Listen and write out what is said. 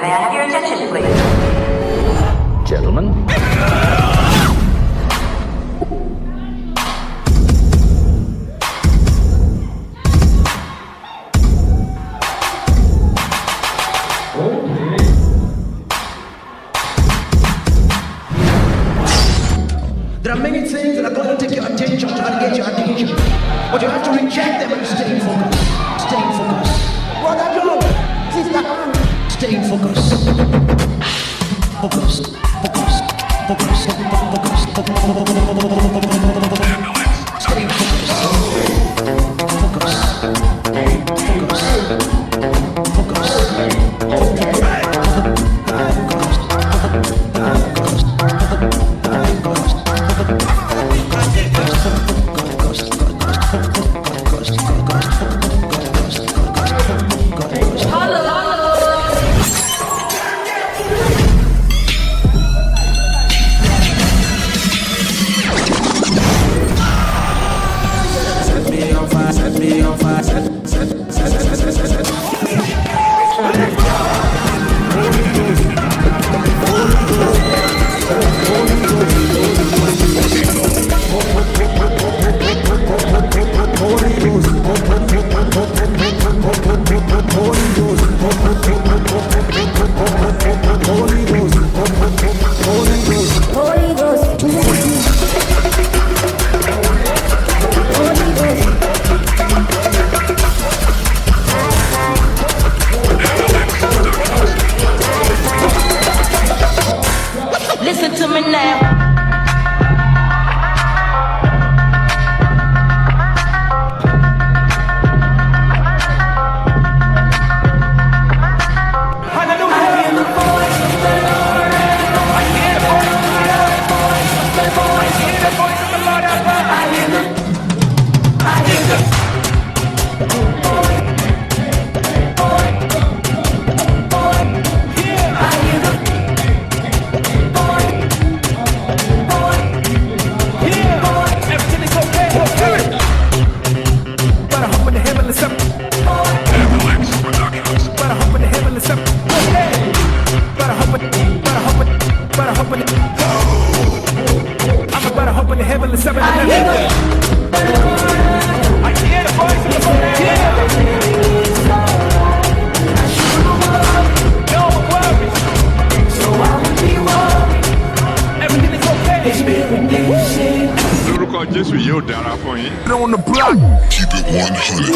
May I have your attention, please? Gentlemen. There are many things that are going to take your attention, try to get your attention. But you have to reject them and stay focused. Stay focused. Brother Joe, sister, stay focused. Focused. Focused. Focused. Focused. Stay focused. Focus. Listen to me now. Lórúkọ Jésù yóò dára fún yín. On the block. Keep it 100.